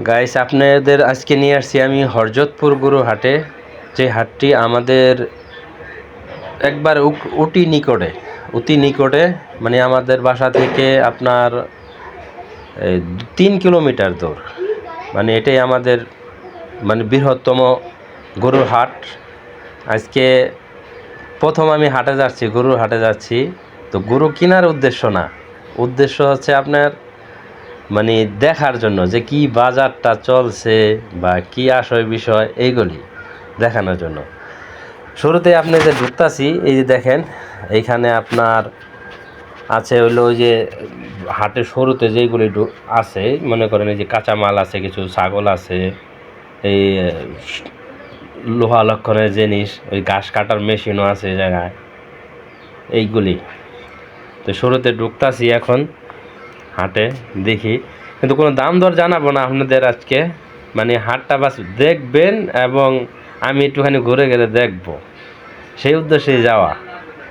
Guys, আপনাদের আজকে নিয়ে আসছি আমি হরজতপুর গরু হাটে। যে হাটটি আমাদের একবার অতি নিকটে, মানে আমাদের বাসা থেকে আপনার 3 কিলোমিটার দূর। মানে এটাই আমাদের মানে বৃহত্তম গরুর হাট। আজকে প্রথম আমি গরুর হাটে যাচ্ছি। তো গরু কেনার উদ্দেশ্য না, উদ্দেশ্য হচ্ছে আপনার মানে দেখার জন্য যে কি বাজারটা চলছে বা কি আসয় বিষয় এইগুলি দেখানোর জন্য। শুরুতে আপনি যে ঢুকতাছি, এই যে দেখেন এইখানে আপনার আছে হইলো ওই যে হাটের শুরুতে যেইগুলি আছে, মনে করেন এই যে কাঁচামাল আছে, কিছু ছাগল আছে, এই লোহা লক্ষণের জিনিস, ওই ঘাস কাটার মেশিনও আছে এই জায়গায়, এইগুলি। তো শুরুতে ঢুকতাছি এখন হাটে, দেখি কিন্তু কোনো দাম দর জানাবো না আপনাদের আজকে। মানে হাটটা বাস দেখবেন এবং আমি একটুখানি ঘুরে গেলে দেখবো, সেই উদ্দেশ্যে যাওয়া।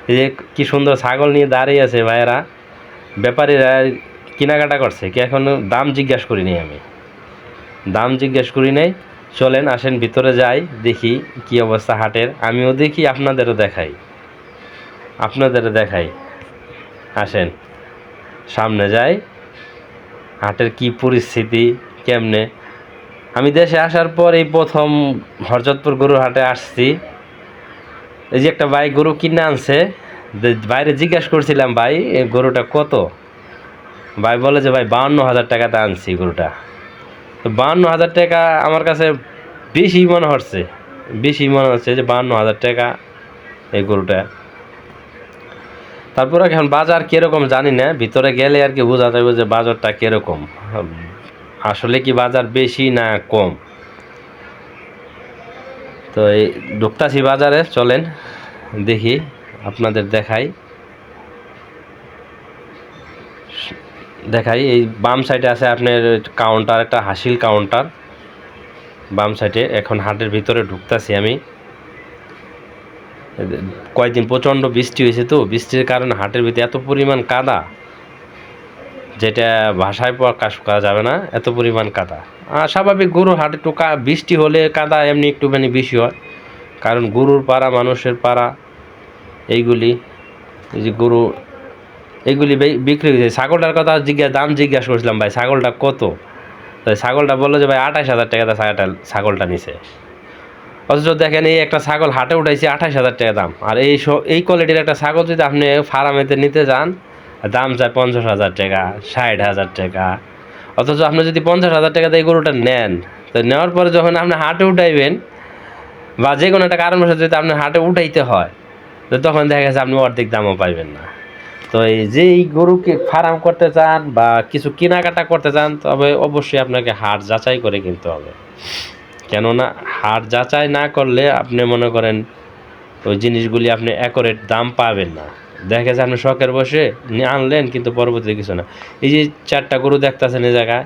এই যে কি সুন্দর ছাগল নিয়ে দাঁড়িয়ে আছে ভাইয়েরা, ব্যাপারীরা কেনাকাটা করছে কি, এখনো দাম জিজ্ঞাসা করিনি, আমি দাম জিজ্ঞাসা করি নাই। চলেন আসেন ভিতরে যাই, দেখি কি অবস্থা হাটের, আমিও দেখি আপনাদেরও দেখাই। আসেন সামনে যাই, হাটের কি পরিস্থিতি কেমনে। আমি দেশে আসার পর এই প্রথম হরজতপুর গরুর হাটে আসছি। এই যে একটা ভাই গরু কিনে আনছে, বাইরে জিজ্ঞাসা করছিলাম ভাই এই গরুটা কত, ভাই বলে যে ভাই 52,000 টাকাতে আনছি গরুটা। তো 52,000 টাকা আমার কাছে বেশি মনে হচ্ছে যে 52,000 টাকা এই গরুটা। তারপরে এখন বাজার কিরকম জানি না, ভিতরে গেলে আর কি বোঝা যাবে যে বাজারটা কিরকম, আসলে কি বাজার বেশি না কম। তো এই ঢুকতাছি বাজারে, চলেন দেখি আপনাদের দেখাই। এই বাম সাইডে আছে আপনার কাউন্টার, একটা হাসিল কাউন্টার বাম সাইডে। এখন হাটের ভিতরে ঢুকতাছি আমি। কয়েকদিন প্রচণ্ড বৃষ্টি হয়েছে, তো বৃষ্টির কারণে হাটের ভিতরে এত পরিমাণ কাদা, যেটা ভাষায় প্রকাশ করা যাবে না, এত পরিমাণ কাদা। আর স্বাভাবিক গরুর হাটে একটু বৃষ্টি হলে কাদা এমনি একটুখানি বেশি হয়, কারণ গরুর পাড়া, মানুষের পাড়া এইগুলি। এই যে গরু এইগুলি বিক্রি হয়েছে। ছাগলটার কথা দাম জিজ্ঞাসা করছিলাম, ভাই ছাগলটা কত, তো ছাগলটা বললো যে ভাই 28,000 টাকা ছাগলটা নিছে। অথচ দেখেন এই একটা ছাগল হাটে উঠাইছে 28,000 টাকা দাম। আর এই কোয়ালিটির একটা ছাগল যদি আপনি ফার্মেতে নিতে যান, দাম চায় 50,000 টাকা, 60,000 টাকা। অথচ আপনি যদি 50,000 টাকা দিয়ে গরুটা নেন, তো নেওয়ার পরে যখন আপনি হাটে উঠাইবেন বা যে কোনো একটা কারণবশত যদি আপনি হাটে উঠাইতে হয়, তো তখন দেখা গেছে আপনি অর্ধেক দামও পাইবেন না। তো এই যে এই গরুকে ফার্ম করতে চান বা কিছু কেনাকাটা করতে চান, তবে অবশ্যই আপনাকে হাট যাচাই করে কিনতে হবে। কেননা হাট যাচাই না করলে আপনি মনে করেন ওই জিনিসগুলি আপনি অ্যাকুরেট দাম পাবেন না। দেখা গেছে আপনি শখের বসে আনলেন, কিন্তু পরবর্তীতে কিছু না। এই যে 4টা গরু দেখতেছেন এই জায়গায়,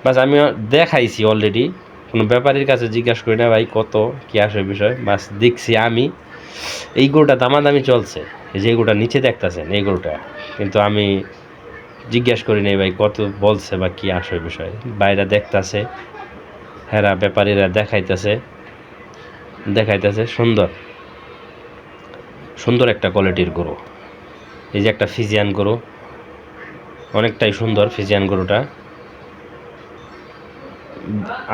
বাস আমি দেখাইছি অলরেডি, কোনো ব্যাপারীর কাছে জিজ্ঞাসা করি না ভাই কত কী আসে বিষয়, বাস দেখছি আমি। এই গরুটা দামাদামি চলছে, এই যে গরুটা নিচে দেখতেছেন এই গরুটা, কিন্তু আমি জিজ্ঞাসা করি নাই ভাই কত বলছে বা কী আসে বিষয়। বাইরে দেখতেছে, হেরা ব্যাপারীরা দেখাইতেছে সুন্দর একটা কোয়ালিটির গরু। এই যে একটা ফিজিয়ান গরু, অনেকটাই সুন্দর ফিজিয়ান গরুটা।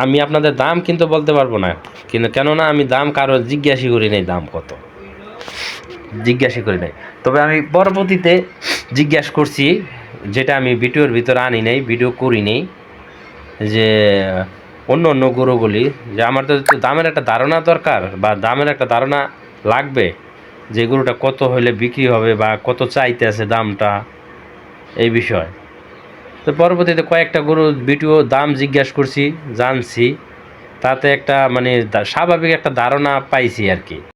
আমি আপনাদের দাম কিন্তু বলতে পারবো না, কিন্তু কেননা আমি দাম কারো জিজ্ঞাসা করি নাই, তবে আমি পরবর্তীতে জিজ্ঞাসা করছি, যেটা আমি ভিডিওর ভিতরে আনি নাই, ভিডিও করি নাই, যে অন্য গরুগুলি, যে আমার তো দামের একটা ধারণা দরকার বা দামের একটা ধারণা লাগবে, যে গরুটা কত হইলে বিক্রি হবে বা কত চাইতেছে দামটা, এই বিষয়। তো পরবর্তীতে কয়েকটা গরুর ভিডিও দাম জিজ্ঞাসা করছি, জানছি, তাতে একটা মানে স্বাভাবিক একটা ধারণা পাইছি আর কি।